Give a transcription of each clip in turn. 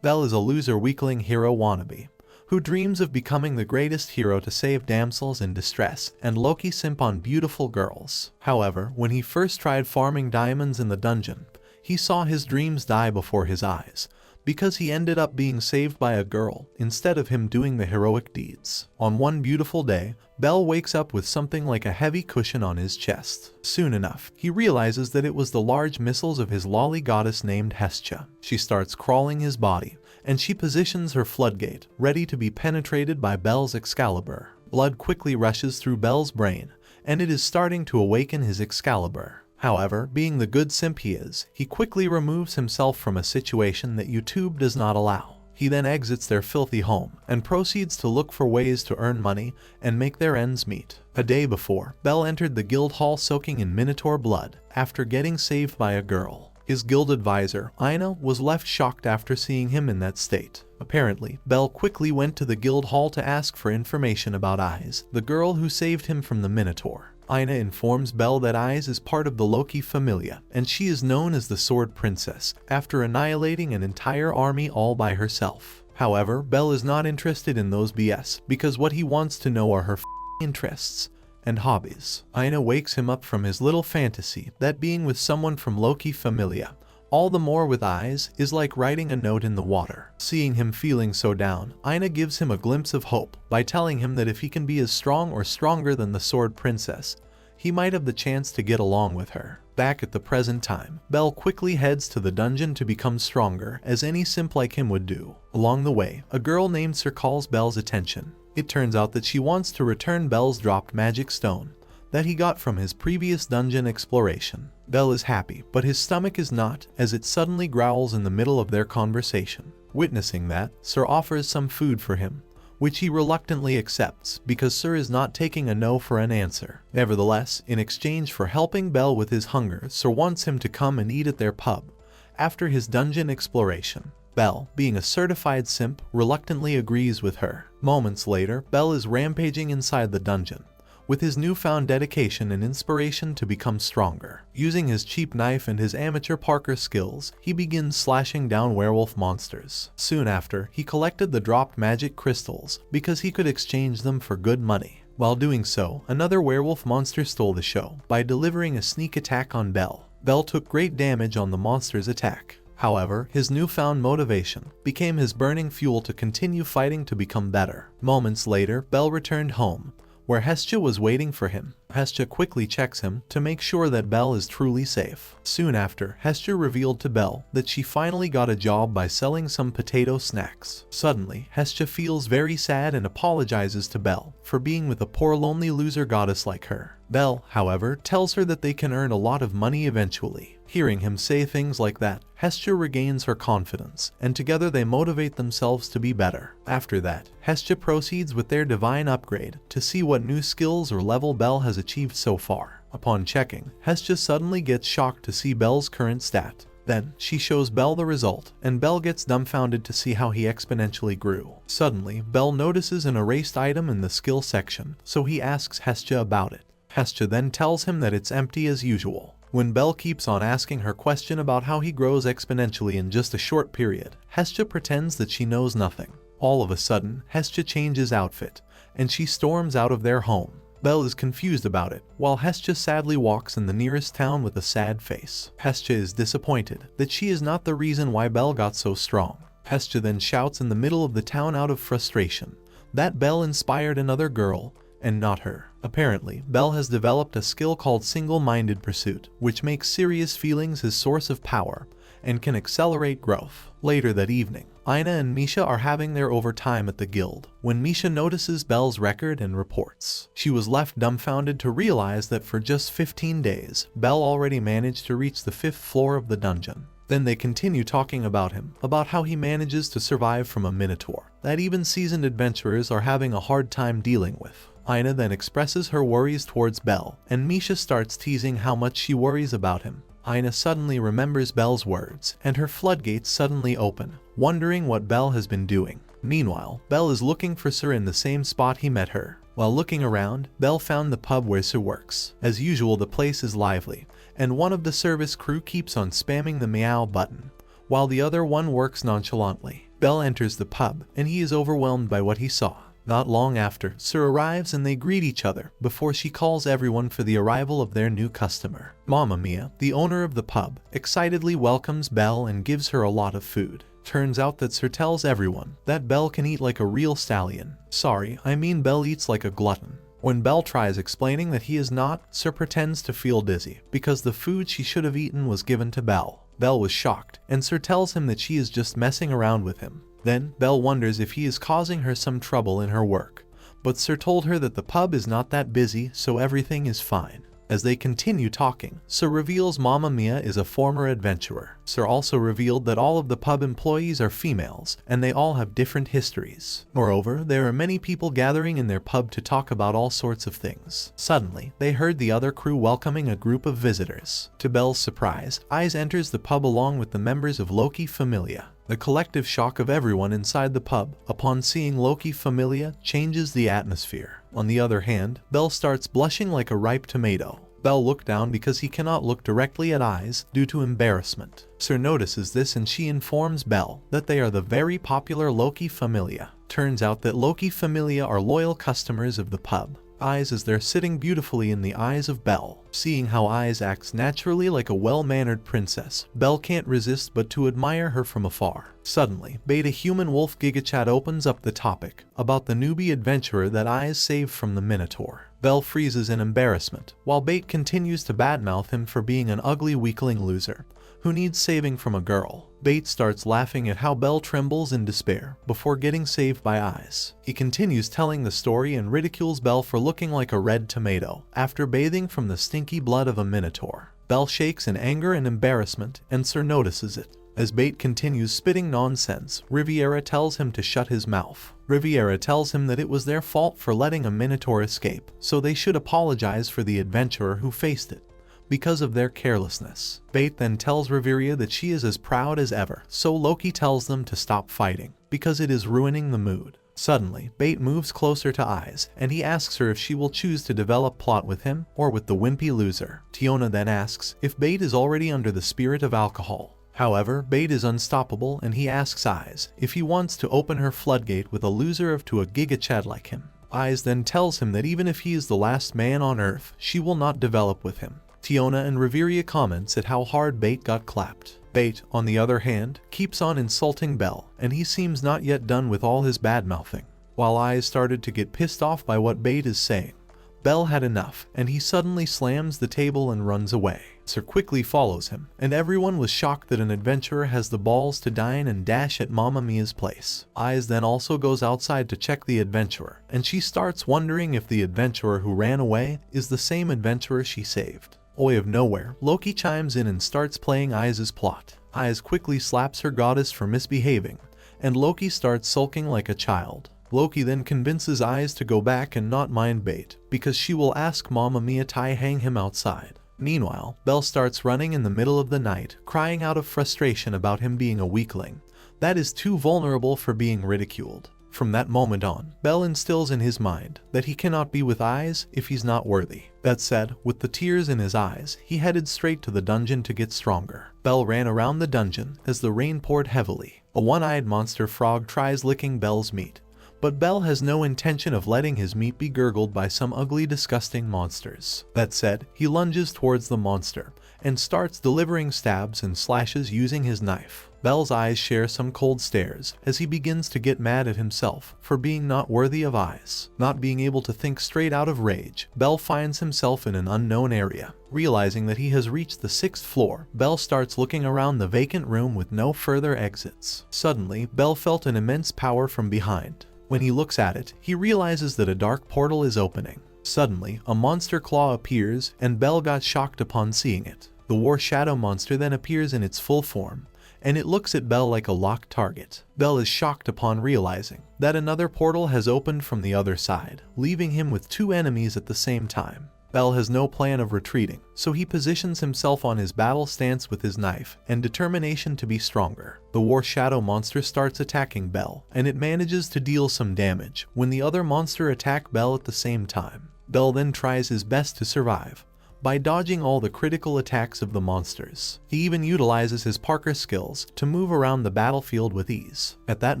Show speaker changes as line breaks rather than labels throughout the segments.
Belle is a loser weakling hero wannabe who dreams of becoming the greatest hero to save damsels in distress and lowkey simp on beautiful girls. However, when he first tried farming diamonds in the dungeon, he saw his dreams die before his eyes, because he ended up being saved by a girl instead of him doing the heroic deeds. On one beautiful day, Belle wakes up with something like a heavy cushion on his chest. Soon enough, he realizes that it was the large missiles of his lolly goddess named Hestia. She starts crawling his body, and she positions her floodgate, ready to be penetrated by Belle's Excalibur. Blood quickly rushes through Belle's brain, and it is starting to awaken his Excalibur. However, being the good simp he is, he quickly removes himself from a situation that YouTube does not allow. He then exits their filthy home and proceeds to look for ways to earn money and make their ends meet. A day before, Belle entered the guild hall soaking in minotaur blood after getting saved by a girl. His guild advisor, Ina, was left shocked after seeing him in that state. Apparently, Belle quickly went to the guild hall to ask for information about Eyes, the girl who saved him from the minotaur. Ina informs Belle that Eyes is part of the lowkey familia, and she is known as the Sword Princess, after annihilating an entire army all by herself. However, Belle is not interested in those BS, because what he wants to know are her interests and hobbies. Ina wakes him up from his little fantasy that being with someone from lowkey familia, all the more with Eyes, is like writing a note in the water. Seeing him feeling so down, Ina gives him a glimpse of hope by telling him that if he can be as strong or stronger than the Sword Princess, he might have the chance to get along with her. Back at the present time, Belle quickly heads to the dungeon to become stronger, as any simp like him would do. Along the way, a girl named Sir calls Belle's attention. It turns out that she wants to return Belle's dropped magic stone that he got from his previous dungeon exploration. Belle is happy, but his stomach is not, as it suddenly growls in the middle of their conversation. Witnessing that, Sir offers some food for him, which he reluctantly accepts because Sir is not taking a no for an answer. Nevertheless, in exchange for helping Belle with his hunger, Sir wants him to come and eat at their pub after his dungeon exploration. Belle, being a certified simp, reluctantly agrees with her. Moments later, Belle is rampaging inside the dungeon with his newfound dedication and inspiration to become stronger. Using his cheap knife and his amateur parkour skills, he begins slashing down werewolf monsters. Soon after, he collected the dropped magic crystals because he could exchange them for good money. While doing so, another werewolf monster stole the show by delivering a sneak attack on Belle. Belle took great damage on the monster's attack. However, his newfound motivation became his burning fuel to continue fighting to become better. Moments later, Belle returned home, where Hestia was waiting for him. Hestia quickly checks him to make sure that Belle is truly safe. Soon after, Hestia revealed to Belle that she finally got a job by selling some potato snacks. Suddenly, Hestia feels very sad and apologizes to Belle for being with a poor lonely loser goddess like her. Belle, however, tells her that they can earn a lot of money eventually. Hearing him say things like that, Hestia regains her confidence, and together they motivate themselves to be better. After that, Hestia proceeds with their divine upgrade to see what new skills or level Belle has achieved so far. Upon checking, Hestia suddenly gets shocked to see Belle's current stat. Then, she shows Belle the result, and Belle gets dumbfounded to see how he exponentially grew. Suddenly, Belle notices an erased item in the skill section, so he asks Hestia about it. Hestia then tells him that it's empty as usual. When Belle keeps on asking her question about how he grows exponentially in just a short period, Hestia pretends that she knows nothing. All of a sudden, Hestia changes outfit, and she storms out of their home. Belle is confused about it, while Hestia sadly walks in the nearest town with a sad face. Hestia is disappointed that she is not the reason why Belle got so strong. Hestia then shouts in the middle of the town out of frustration that Belle inspired another girl, and not her. Apparently, Belle has developed a skill called single-minded pursuit, which makes serious feelings his source of power and can accelerate growth. Later that evening, Ina and Misha are having their overtime at the guild when Misha notices Belle's record and reports. She was left dumbfounded to realize that for just 15 days, Belle already managed to reach the 5th floor of the dungeon. Then they continue talking about him, about how he manages to survive from a minotaur that even seasoned adventurers are having a hard time dealing with. Ina then expresses her worries towards Belle, and Misha starts teasing how much she worries about him. Ina suddenly remembers Belle's words, and her floodgates suddenly open, wondering what Belle has been doing. Meanwhile, Belle is looking for Sir in the same spot he met her. While looking around, Belle found the pub where Sir works. As usual, the place is lively, and one of the service crew keeps on spamming the meow button, while the other one works nonchalantly. Belle enters the pub, and he is overwhelmed by what he saw. Not long after, Sir arrives and they greet each other before she calls everyone for the arrival of their new customer. Mamma Mia, the owner of the pub, excitedly welcomes Belle and gives her a lot of food. Turns out that Sir tells everyone that Belle can eat like a real stallion. Sorry, I mean Belle eats like a glutton. When Belle tries explaining that he is not, Sir pretends to feel dizzy because the food she should have eaten was given to Belle. Belle was shocked, and Sir tells him that she is just messing around with him. Then, Belle wonders if he is causing her some trouble in her work, but Sir told her that the pub is not that busy, so everything is fine. As they continue talking, Sir reveals Mamma Mia is a former adventurer. Sir also revealed that all of the pub employees are females, and they all have different histories. Moreover, there are many people gathering in their pub to talk about all sorts of things. Suddenly, they heard the other crew welcoming a group of visitors. To Belle's surprise, Eyes enters the pub along with the members of Lowkey Familia. The collective shock of everyone inside the pub upon seeing Lowkey Familia changes the atmosphere. On the other hand, Belle starts blushing like a ripe tomato. Belle looked down because he cannot look directly at Eyes due to embarrassment. Sir notices this and she informs Belle that they are the very popular Lowkey Familia. Turns out that Lowkey Familia are loyal customers of the pub. Eyes as they're sitting beautifully in the eyes of Belle. Seeing how Eyes acts naturally like a well-mannered princess, Belle can't resist but to admire her from afar. Suddenly, Beta Human Wolf Gigachat opens up the topic about the newbie adventurer that Eyes saved from the Minotaur. Belle freezes in embarrassment, while Bait continues to badmouth him for being an ugly weakling loser who needs saving from a girl. Bait starts laughing at how Belle trembles in despair before getting saved by Eyes. He continues telling the story and ridicules Belle for looking like a red tomato after bathing from the stinky blood of a minotaur. Belle shakes in anger and embarrassment, and Sir notices it. As Bait continues spitting nonsense, Riviera tells him to shut his mouth. Riviera tells him that it was their fault for letting a minotaur escape, so they should apologize for the adventurer who faced it because of their carelessness. Bait then tells Riviera that she is as proud as ever, so Lowkey tells them to stop fighting because it is ruining the mood. Suddenly, Bait moves closer to Eyes, and he asks her if she will choose to develop plot with him or with the wimpy loser. Tiona then asks if Bait is already under the spirit of alcohol. However, Bait is unstoppable and he asks Eyes if he wants to open her floodgate with a loser of to a gigachad like him. Eyes then tells him that even if he is the last man on Earth, she will not develop with him. Tiona and Riviera comments at how hard Bait got clapped. Bait, on the other hand, keeps on insulting Belle, and he seems not yet done with all his bad-mouthing. While Eyes started to get pissed off by what Bait is saying, Belle had enough, and he suddenly slams the table and runs away. Sir quickly follows him, and everyone was shocked that an adventurer has the balls to dine and dash at Mamma Mia's place. Eyes then also goes outside to check the adventurer, and she starts wondering if the adventurer who ran away is the same adventurer she saved. Out of nowhere, Lowkey chimes in and starts playing Eyes' plot. Eyes quickly slaps her goddess for misbehaving, and Lowkey starts sulking like a child. Lowkey then convinces Eyes to go back and not mind Bait, because she will ask Mamma Mia to hang him outside. Meanwhile, Belle starts running in the middle of the night, crying out of frustration about him being a weakling that is too vulnerable for being ridiculed. From that moment on, Belle instills in his mind that he cannot be with Eyes if he's not worthy. That said, with the tears in his eyes, he headed straight to the dungeon to get stronger. Belle ran around the dungeon as the rain poured heavily. A one-eyed monster frog tries licking Belle's meat, but Belle has no intention of letting his meat be gurgled by some ugly, disgusting monsters. That said, he lunges towards the monster and starts delivering stabs and slashes using his knife. Belle's eyes share some cold stares as he begins to get mad at himself for being not worthy of Eyes. Not being able to think straight out of rage, Belle finds himself in an unknown area. Realizing that he has reached the 6th floor, Belle starts looking around the vacant room with no further exits. Suddenly, Belle felt an immense power from behind. When he looks at it, he realizes that a dark portal is opening. Suddenly, a monster claw appears, and Belle got shocked upon seeing it. The War Shadow monster then appears in its full form, and it looks at Belle like a locked target. Belle is shocked upon realizing that another portal has opened from the other side, leaving him with 2 enemies at the same time. Belle has no plan of retreating, so he positions himself on his battle stance with his knife and determination to be stronger. The War Shadow monster starts attacking Belle, and it manages to deal some damage when the other monster attack Belle at the same time. Belle then tries his best to survive, by dodging all the critical attacks of the monsters. He even utilizes his parkour skills to move around the battlefield with ease. At that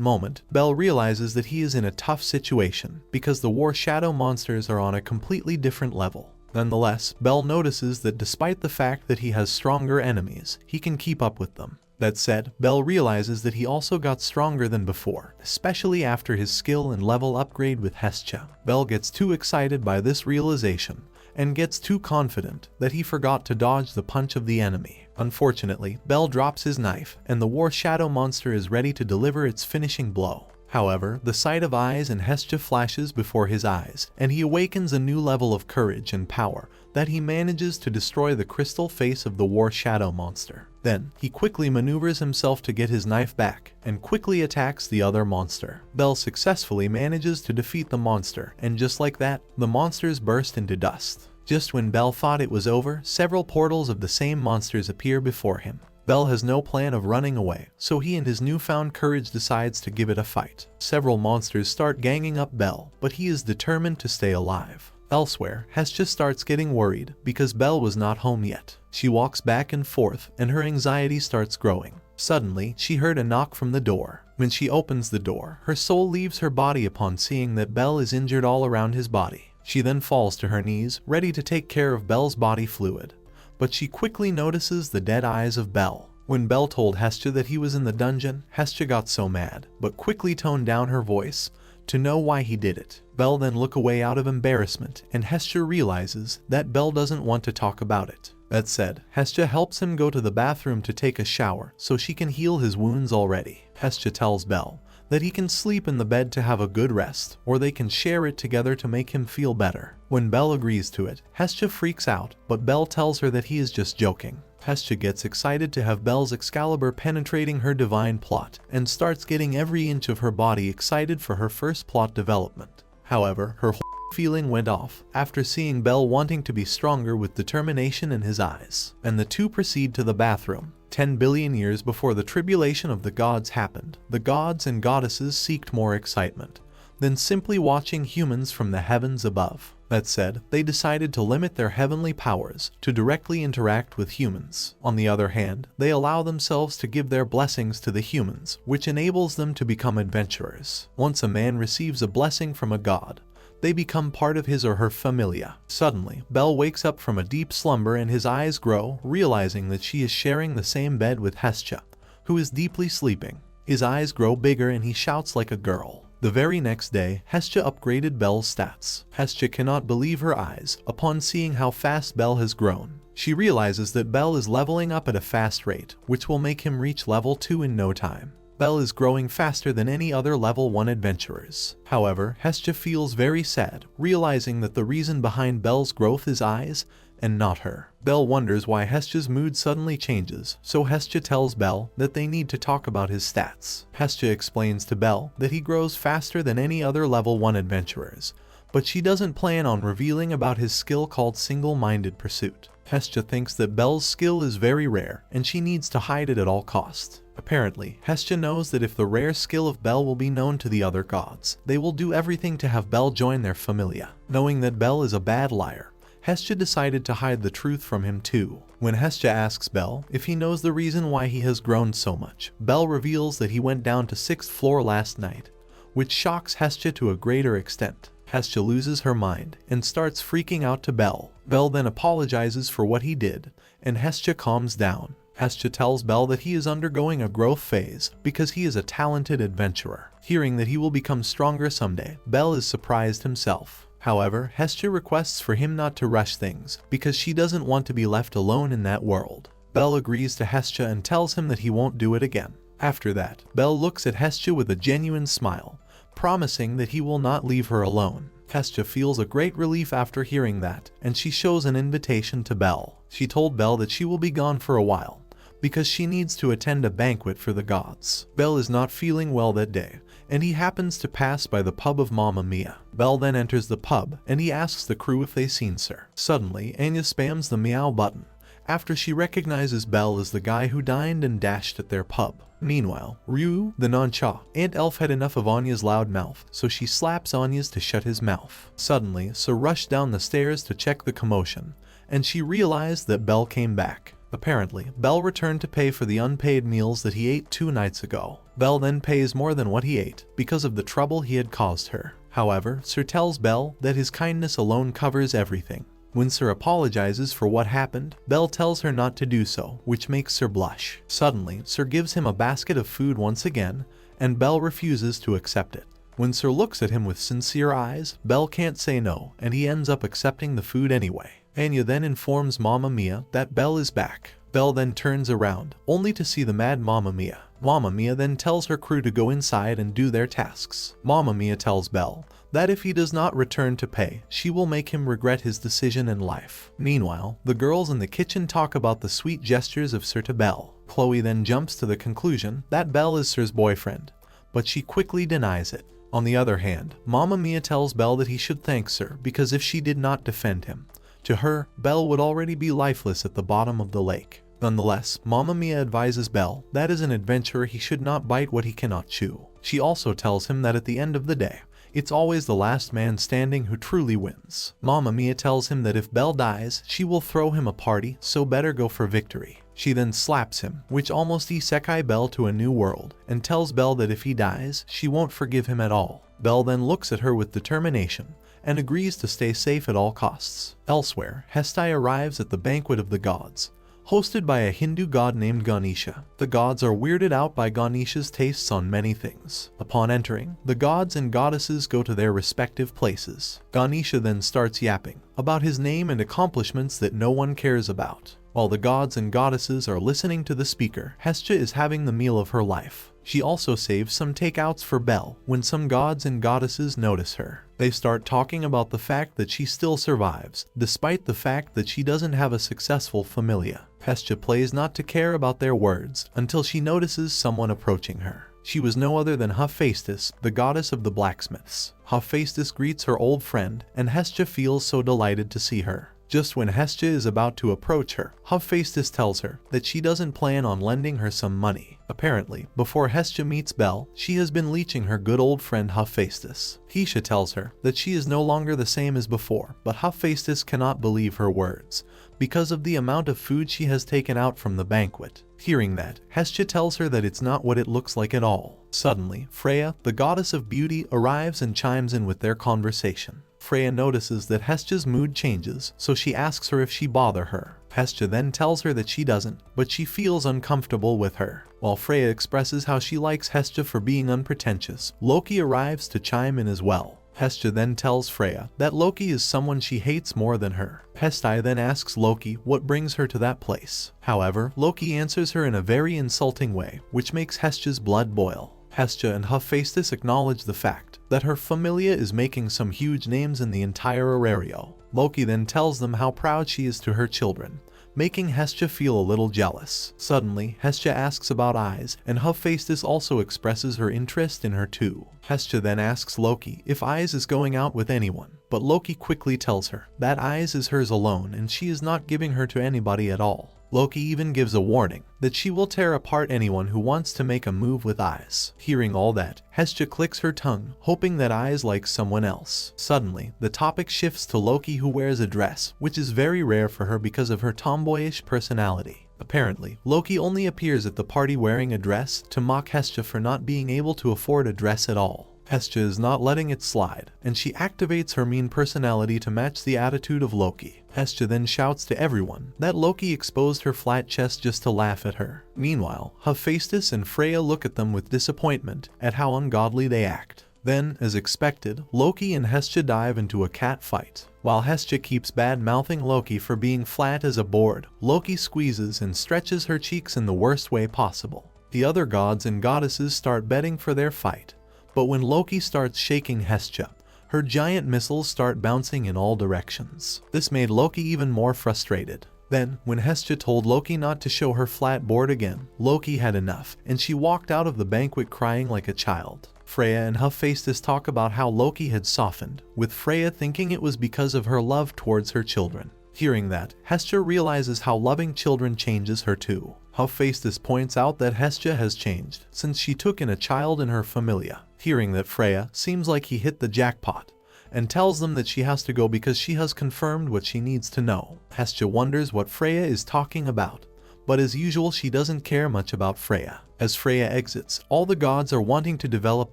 moment, Bell realizes that he is in a tough situation because the war shadow monsters are on a completely different level. Nonetheless, Bell notices that despite the fact that he has stronger enemies, he can keep up with them. That said, Bell realizes that he also got stronger than before, especially after his skill and level upgrade with Hestia. Bell gets too excited by this realization and gets too confident that he forgot to dodge the punch of the enemy. Unfortunately, Bell drops his knife and the war shadow monster is ready to deliver its finishing blow. However, the sight of eyes and Hestia flashes before his eyes, and he awakens a new level of courage and power that he manages to destroy the crystal face of the war shadow monster. Then, he quickly maneuvers himself to get his knife back, and quickly attacks the other monster. Bell successfully manages to defeat the monster, and just like that, the monsters burst into dust. Just when Bell thought it was over, several portals of the same monsters appear before him. Bell has no plan of running away, so he and his newfound courage decides to give it a fight. Several monsters start ganging up Bell, but he is determined to stay alive. Elsewhere, Hestia starts getting worried because Bell was not home yet. She walks back and forth and her anxiety starts growing. Suddenly, she heard a knock from the door. When she opens the door, her soul leaves her body upon seeing that Bell is injured all around his body. She then falls to her knees, ready to take care of Bell's body fluid. But she quickly notices the dead eyes of Bell. When Bell told Hestia that he was in the dungeon, Hestia got so mad, but quickly toned down her voice to know why he did it. Bell then look away out of embarrassment, and Hestia realizes that Bell doesn't want to talk about it. That said, Hestia helps him go to the bathroom to take a shower so she can heal his wounds already. Hestia tells Bell that he can sleep in the bed to have a good rest, or they can share it together to make him feel better. When Bell agrees to it, Hestia freaks out, but Bell tells her that he is just joking. Hestia gets excited to have Bell's Excalibur penetrating her divine plot, and starts getting every inch of her body excited for her first plot development. However, her feeling went off after seeing Bell wanting to be stronger with determination in his eyes, and the two proceed to the bathroom. 10 billion years before the tribulation of the gods happened, the gods and goddesses seeked more excitement than simply watching humans from the heavens above. That said, they decided to limit their heavenly powers to directly interact with humans. On the other hand, they allow themselves to give their blessings to the humans, which enables them to become adventurers. Once a man receives a blessing from a god, they become part of his or her familia. Suddenly, Bell wakes up from a deep slumber and his eyes grow, realizing that she is sharing the same bed with Hestia, who is deeply sleeping. His eyes grow bigger and he shouts like a girl. The very next day, Hestia upgraded Bell's stats. Hestia cannot believe her eyes upon seeing how fast Bell has grown. She realizes that Bell is leveling up at a fast rate, which will make him reach level 2 in no time. Bell is growing faster than any other level 1 adventurers. However, Hestia feels very sad, realizing that the reason behind Bell's growth is eyes, and not her. Bell wonders why Hestia's mood suddenly changes, so Hestia tells Bell that they need to talk about his stats. Hestia explains to Bell that he grows faster than any other level 1 adventurers, but she doesn't plan on revealing about his skill called single-minded pursuit. Hestia thinks that Bell's skill is very rare, and she needs to hide it at all costs. Apparently, Hestia knows that if the rare skill of Bell will be known to the other gods, they will do everything to have Bell join their familia. Knowing that Bell is a bad liar, Hestia decided to hide the truth from him too. When Hestia asks Bell if he knows the reason why he has grown so much, Bell reveals that he went down to 6th floor last night, which shocks Hestia to a greater extent. Hestia loses her mind and starts freaking out to Bell. Bell then apologizes for what he did, and Hestia calms down. Hestia tells Bell that he is undergoing a growth phase because he is a talented adventurer. Hearing that he will become stronger someday, Bell is surprised himself. However, Hestia requests for him not to rush things because she doesn't want to be left alone in that world. Bell agrees to Hestia and tells him that he won't do it again. After that, Bell looks at Hestia with a genuine smile, promising that he will not leave her alone. Hestia feels a great relief after hearing that, and she shows an invitation to Bell. She told Bell that she will be gone for a while, because she needs to attend a banquet for the gods. Bell is not feeling well that day, and he happens to pass by the pub of Mamma Mia. Bell then enters the pub, and he asks the crew if they've seen Sir. Suddenly, Anya spams the meow button, after she recognizes Bell as the guy who dined and dashed at their pub. Meanwhile, Ryu, the non-cha, Ant Elf had enough of Anya's loud mouth, so she slaps Anya's to shut his mouth. Suddenly, Sir rushed down the stairs to check the commotion, and she realized that Bel came back. Apparently, Bel returned to pay for the unpaid meals that he ate 2 nights ago. Bel then pays more than what he ate because of the trouble he had caused her. However, Sir tells Bel that his kindness alone covers everything. When Sir apologizes for what happened, Bel tells her not to do so, which makes Sir blush. Suddenly, Sir gives him a basket of food once again, and Bel refuses to accept it. When Sir looks at him with sincere eyes, Bel can't say no, and he ends up accepting the food anyway. Anya then informs Mamma Mia that Bel is back. Bel then turns around, only to see the mad Mamma Mia. Mamma Mia then tells her crew to go inside and do their tasks. Mamma Mia tells Bel that if he does not return to pay, she will make him regret his decision in life. Meanwhile, the girls in the kitchen talk about the sweet gestures of Sir to Bel. Chloe then jumps to the conclusion that Bel is Sir's boyfriend, but she quickly denies it. On the other hand, Mamma Mia tells Bel that he should thank Sir because if she did not defend him, to her, Bel would already be lifeless at the bottom of the lake. Nonetheless, Mamma Mia advises Bel that as an adventurer he should not bite what he cannot chew. She also tells him that at the end of the day, it's always the last man standing who truly wins. Mamma Mia tells him that if Bel dies, she will throw him a party, so better go for victory. She then slaps him, which almost isekai Bel to a new world, and tells Bel that if he dies, she won't forgive him at all. Bel then looks at her with determination, and agrees to stay safe at all costs. Elsewhere, Hestai arrives at the banquet of the gods, hosted by a Hindu god named Ganesha. The gods are weirded out by Ganesha's tastes on many things. Upon entering, the gods and goddesses go to their respective places. Ganesha then starts yapping about his name and accomplishments that no one cares about. While the gods and goddesses are listening to the speaker, Hestia is having the meal of her life. She also saves some takeouts for Bel when some gods and goddesses notice her. They start talking about the fact that she still survives, despite the fact that she doesn't have a successful familia. Hestia plays not to care about their words until she notices someone approaching her. She was no other than Hephaestus, the goddess of the blacksmiths. Hephaestus greets her old friend, and Hestia feels so delighted to see her. Just when Hestia is about to approach her, Hephaestus tells her that she doesn't plan on lending her some money. Apparently, before Hestia meets Bel, she has been leeching her good old friend Hephaestus. Hestia tells her that she is no longer the same as before, but Hephaestus cannot believe her words because of the amount of food she has taken out from the banquet. Hearing that, Hestia tells her that it's not what it looks like at all. Suddenly, Freya, the goddess of beauty, arrives and chimes in with their conversation. Freya notices that Hestia's mood changes, so she asks her if she bother her. Hestia then tells her that she doesn't, but she feels uncomfortable with her. While Freya expresses how she likes Hestia for being unpretentious, Loki arrives to chime in as well. Hestia then tells Freya that Loki is someone she hates more than her. Hestia then asks Loki what brings her to that place. However, Loki answers her in a very insulting way, which makes Hestia's blood boil. Hestia and Hephaestus acknowledge the fact that her familia is making some huge names in the entire Arario. Loki then tells them how proud she is to her children, making Hestia feel a little jealous. Suddenly, Hestia asks about Eyes, and Hephaestus also expresses her interest in her too. Hestia then asks Loki if Eyes is going out with anyone, but Loki quickly tells her that Eyes is hers alone and she is not giving her to anybody at all. Loki even gives a warning that she will tear apart anyone who wants to make a move with Eyes. Hearing all that, Hestia clicks her tongue, hoping that Eyes likes someone else. Suddenly, the topic shifts to Loki, who wears a dress, which is very rare for her because of her tomboyish personality. Apparently, Loki only appears at the party wearing a dress to mock Hestia for not being able to afford a dress at all. Hestia is not letting it slide, and she activates her mean personality to match the attitude of Loki. Hestia then shouts to everyone that Loki exposed her flat chest just to laugh at her. Meanwhile, Hephaestus and Freya look at them with disappointment at how ungodly they act. Then, as expected, Loki and Hestia dive into a cat fight. While Hestia keeps bad-mouthing Loki for being flat as a board, Loki squeezes and stretches her cheeks in the worst way possible. The other gods and goddesses start betting for their fight. But when Loki starts shaking Hestia, her giant missiles start bouncing in all directions. This made Loki even more frustrated. Then, when Hestia told Loki not to show her flat board again, Loki had enough, and she walked out of the banquet crying like a child. Freya and Hephaestus talk about how Loki had softened, with Freya thinking it was because of her love towards her children. Hearing that, Hestia realizes how loving children changes her too. Hephaestus points out that Hestia has changed since she took in a child in her familia. Hearing that, Freya seems like he hit the jackpot, and tells them that she has to go because she has confirmed what she needs to know. Hestia wonders what Freya is talking about, but as usual she doesn't care much about Freya. As Freya exits, all the gods are wanting to develop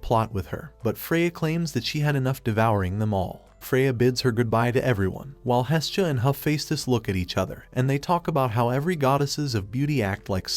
plot with her, but Freya claims that she had enough devouring them all. Freya bids her goodbye to everyone, while Hestia and Hephaestus look at each other, and they talk about how every goddesses of beauty act like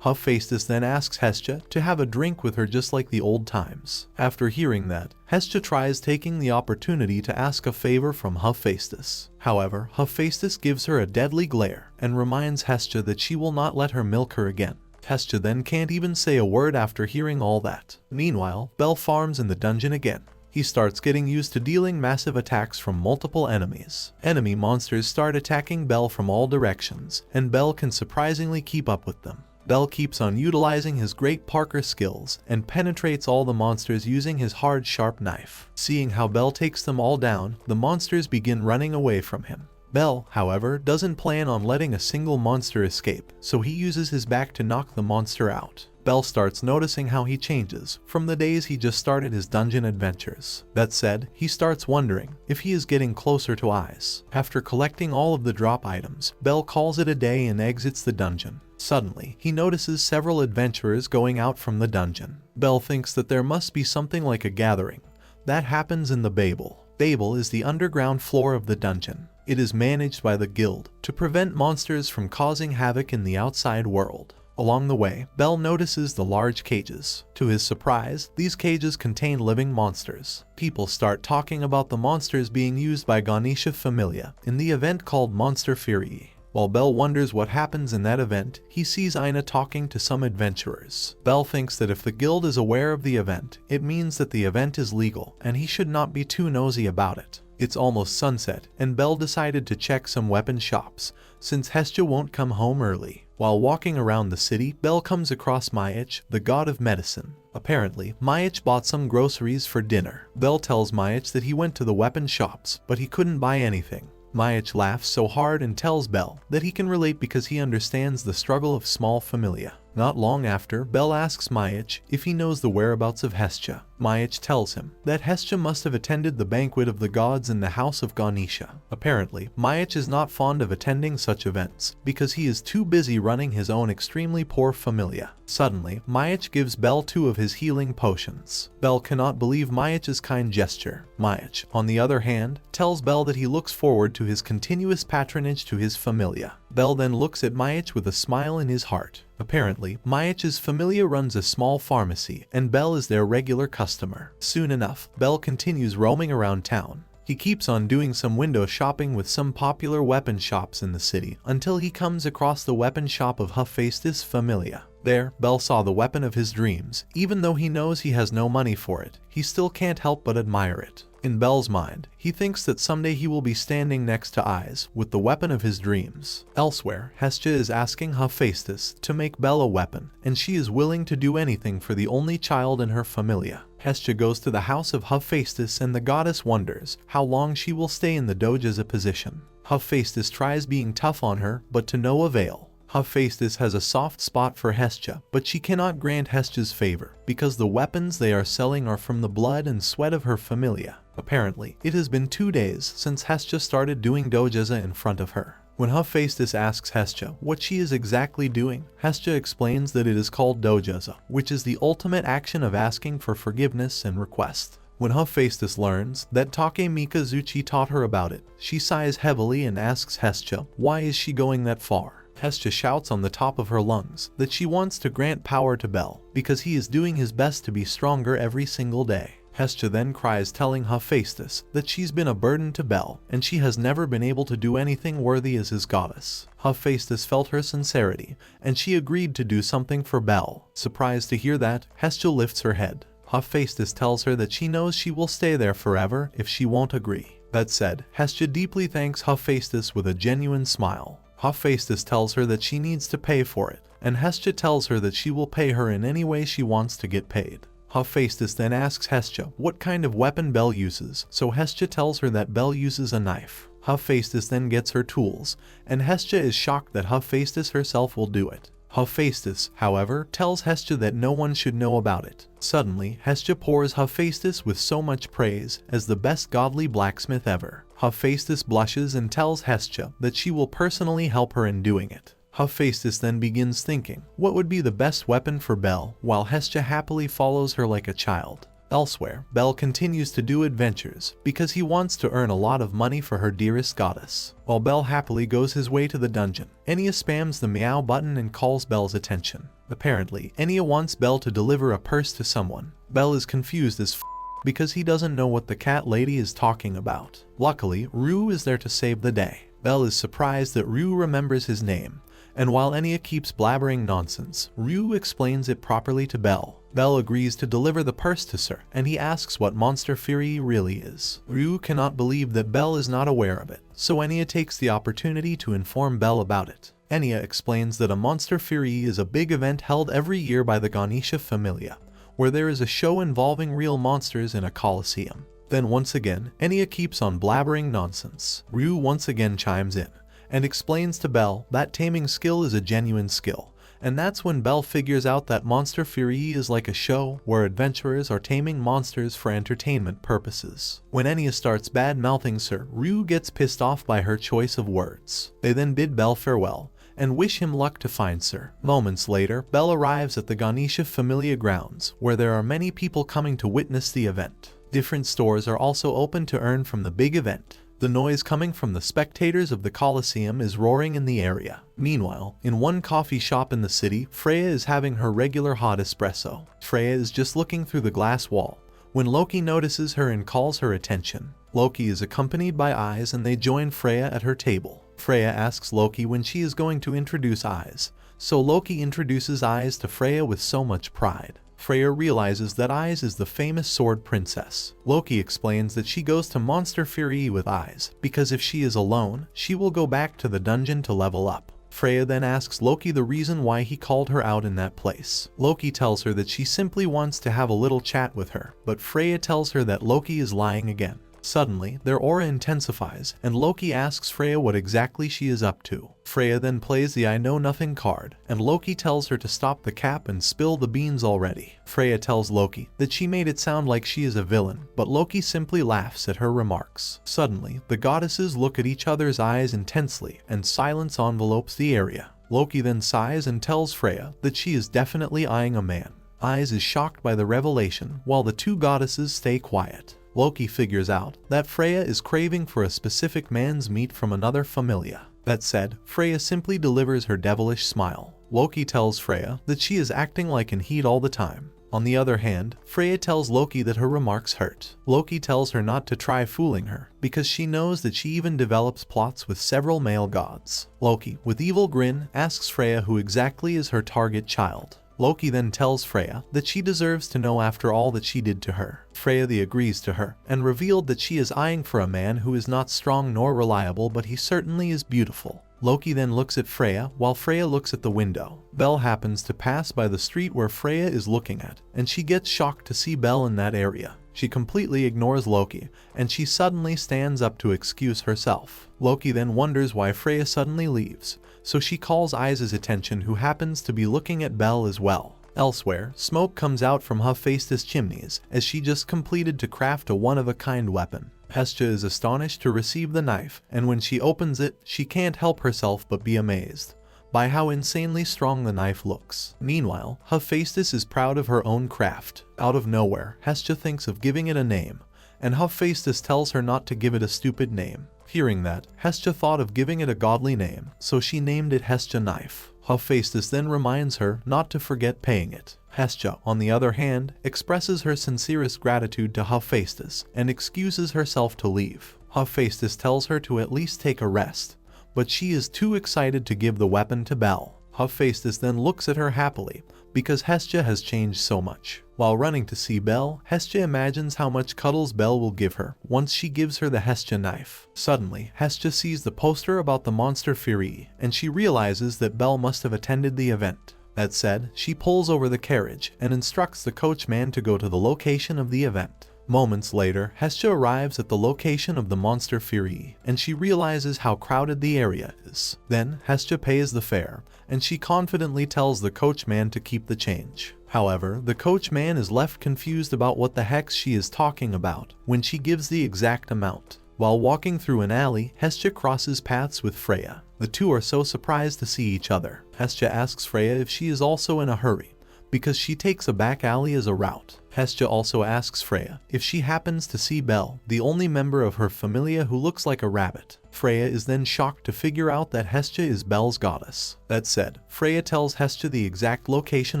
Hephaestus then asks Hestia to have a drink with her just like the old times. After hearing that, Hestia tries taking the opportunity to ask a favor from Hephaestus. However, Hephaestus gives her a deadly glare and reminds Hestia that she will not let her milk her again. Hestia then can't even say a word after hearing all that. Meanwhile, Bel farms in the dungeon again. He starts getting used to dealing massive attacks from multiple enemies. Enemy monsters start attacking Bel from all directions, and Bel can surprisingly keep up with them. Bel keeps on utilizing his great parkour skills and penetrates all the monsters using his hard sharp knife. Seeing how Bel takes them all down, the monsters begin running away from him. Bel, however, doesn't plan on letting a single monster escape, so he uses his back to knock the monster out. Bel starts noticing how he changes from the days he just started his dungeon adventures. That said, he starts wondering if he is getting closer to Eyes. After collecting all of the drop items, Bel calls it a day and exits the dungeon. Suddenly, he notices several adventurers going out from the dungeon. Bel thinks that there must be something like a gathering. That happens in the Babel. Babel is the underground floor of the dungeon. It is managed by the guild to prevent monsters from causing havoc in the outside world. Along the way, Bel notices the large cages. To his surprise, these cages contain living monsters. People start talking about the monsters being used by Ganesha Familia in the event called Monster Fury. While Bel wonders what happens in that event, he sees Aina talking to some adventurers. Bel thinks that if the guild is aware of the event, it means that the event is legal, and he should not be too nosy about it. It's almost sunset, and Bel decided to check some weapon shops, since Hestia won't come home early. While walking around the city, Bel comes across Mayach, the god of medicine. Apparently, Mayach bought some groceries for dinner. Bel tells Mayach that he went to the weapon shops, but he couldn't buy anything. Mayach laughs so hard and tells Bel that he can relate because he understands the struggle of small familia. Not long after, Bel asks Mayach if he knows the whereabouts of Hestia. Mayach tells him that Hestia must have attended the banquet of the gods in the house of Ganesha. Apparently, Mayach is not fond of attending such events because he is too busy running his own extremely poor familia. Suddenly, Mayach gives Bel 2 of his healing potions. Bel cannot believe Mayach's kind gesture. Mayach, on the other hand, tells Bel that he looks forward to his continuous patronage to his familia. Bel then looks at Mayach with a smile in his heart. Apparently, Mayach's familia runs a small pharmacy, and Bel is their regular customer. Soon enough, Bel continues roaming around town. He keeps on doing some window shopping with some popular weapon shops in the city until he comes across the weapon shop of Hephaestus' familia. There, Bel saw the weapon of his dreams. Even though he knows he has no money for it, he still can't help but admire it. In Bel's mind, he thinks that someday he will be standing next to Eyes with the weapon of his dreams. Elsewhere, Hestia is asking Hephaestus to make Bel a weapon, and she is willing to do anything for the only child in her familia. Hestia goes to the house of Hephaestus, and the goddess wonders how long she will stay in the Doge's position. Hephaestus tries being tough on her, but to no avail. Hephaestus has a soft spot for Hestia, but she cannot grant Hestia's favor because the weapons they are selling are from the blood and sweat of her familia. Apparently, it has been 2 days since Hestia started doing dojeza in front of her. When Hephaestus asks Hestia what she is exactly doing, Hestia explains that it is called dojeza, which is the ultimate action of asking for forgiveness and request. When Hephaestus learns that Take Mikazuchi taught her about it, she sighs heavily and asks Hestia why is she going that far. Hestia shouts on the top of her lungs that she wants to grant power to Bel because he is doing his best to be stronger every single day. Hestia then cries, telling Hephaestus that she's been a burden to Bel and she has never been able to do anything worthy as his goddess. Hephaestus felt her sincerity and she agreed to do something for Bel. Surprised to hear that, Hestia lifts her head. Hephaestus tells her that she knows she will stay there forever if she won't agree. That said, Hestia deeply thanks Hephaestus with a genuine smile. Hephaestus tells her that she needs to pay for it, and Hestia tells her that she will pay her in any way she wants to get paid. Hephaestus then asks Hestia what kind of weapon Bel uses, so Hestia tells her that Bel uses a knife. Hephaestus then gets her tools, and Hestia is shocked that Hephaestus herself will do it. Hephaestus, however, tells Hestia that no one should know about it. Suddenly, Hestia pours Hephaestus with so much praise as the best godly blacksmith ever. Hephaestus blushes and tells Hestia that she will personally help her in doing it. Hephaestus then begins thinking what would be the best weapon for Bel, while Hestia happily follows her like a child. Elsewhere, Bel continues to do adventures because he wants to earn a lot of money for her dearest goddess. While Bel happily goes his way to the dungeon, Enya spams the meow button and calls Bel's attention. Apparently, Enya wants Bel to deliver a purse to someone. Bel is confused as because he doesn't know what the cat lady is talking about. Luckily, Rue is there to save the day. Bel is surprised that Rue remembers his name, and while Enya keeps blabbering nonsense, Rue explains it properly to Bel. Bel agrees to deliver the purse to Sir, and he asks what monster fury really is. Rue cannot believe that Bel is not aware of it, so Enya takes the opportunity to inform Bel about it. Enya explains that a monster fury is a big event held every year by the Ganesha Familia, where there is a show involving real monsters in a coliseum. Then once again, Enya keeps on blabbering nonsense. Rue once again chimes in and explains to Bel that taming skill is a genuine skill, and that's when Bel figures out that Monster Fury is like a show where adventurers are taming monsters for entertainment purposes. When Enya starts bad-mouthing Sir, Rue gets pissed off by her choice of words. They then bid Bel farewell and wish him luck to find Sir. Moments later, Bel arrives at the Ganesha Familia grounds, where there are many people coming to witness the event. Different stores are also open to earn from the big event. The noise coming from the spectators of the Colosseum is roaring in the area. Meanwhile, in one coffee shop in the city, Freya is having her regular hot espresso. Freya is just looking through the glass wall when Loki notices her and calls her attention. Loki is accompanied by Eyes and they join Freya at her table. Freya asks Loki when she is going to introduce Eyes, so Loki introduces Eyes to Freya with so much pride. Freya realizes that Eyes is the famous sword princess. Loki explains that she goes to Monster Fury with Eyes because if she is alone, she will go back to the dungeon to level up. Freya then asks Loki the reason why he called her out in that place. Loki tells her that she simply wants to have a little chat with her, but Freya tells her that Loki is lying again. Suddenly, their aura intensifies, and Loki asks Freya what exactly she is up to. Freya then plays the I know nothing card, and Loki tells her to stop the cap and spill the beans already. Freya tells Loki that she made it sound like she is a villain, but Loki simply laughs at her remarks. Suddenly, the goddesses look at each other's eyes intensely, and silence envelopes the area. Loki then sighs and tells Freya that she is definitely eyeing a man. Eyes is shocked by the revelation, while the two goddesses stay quiet. Loki figures out that Freya is craving for a specific man's meat from another familia. That said, Freya simply delivers her devilish smile. Loki tells Freya that she is acting like in heat all the time. On the other hand, Freya tells Loki that her remarks hurt. Loki tells her not to try fooling her, because she knows that she even develops plots with several male gods. Loki, with evil grin, asks Freya who exactly is her target child. Loki then tells Freya that she deserves to know after all that she did to her. Freya agrees to her, and revealed that she is eyeing for a man who is not strong nor reliable, but he certainly is beautiful. Loki then looks at Freya, while Freya looks at the window. Bel happens to pass by the street where Freya is looking at, and she gets shocked to see Bel in that area. She completely ignores Loki, and she suddenly stands up to excuse herself. Loki then wonders why Freya suddenly leaves, so she calls Eyes' attention, who happens to be looking at Bel as well. Elsewhere, smoke comes out from Hephaestus' chimneys, as she just completed to craft a one-of-a-kind weapon. Hestia is astonished to receive the knife, and when she opens it, she can't help herself but be amazed by how insanely strong the knife looks. Meanwhile, Hephaestus is proud of her own craft. Out of nowhere, Hestia thinks of giving it a name, and Hephaestus tells her not to give it a stupid name. Hearing that, Hestia thought of giving it a godly name, so she named it Hestia Knife. Hephaestus then reminds her not to forget paying it. Hestia, on the other hand, expresses her sincerest gratitude to Hephaestus and excuses herself to leave. Hephaestus tells her to at least take a rest, but she is too excited to give the weapon to Bel. Hephaestus then looks at her happily, because Hestia has changed so much. While running to see Bel, Hestia imagines how much cuddles Bel will give her once she gives her the Hestia knife. Suddenly, Hestia sees the poster about the Monster Fury, and she realizes that Bel must have attended the event. That said, she pulls over the carriage and instructs the coachman to go to the location of the event. Moments later, Hestia arrives at the location of the monster Fury, and she realizes how crowded the area is. Then, Hestia pays the fare, and she confidently tells the coachman to keep the change. However, the coachman is left confused about what the heck she is talking about when she gives the exact amount. While walking through an alley, Hestia crosses paths with Freya. The two are so surprised to see each other. Hestia asks Freya if she is also in a hurry, because she takes a back alley as a route. Hestia also asks Freya if she happens to see Belle, the only member of her familia who looks like a rabbit. Freya is then shocked to figure out that Hestia is Belle's goddess. That said, Freya tells Hestia the exact location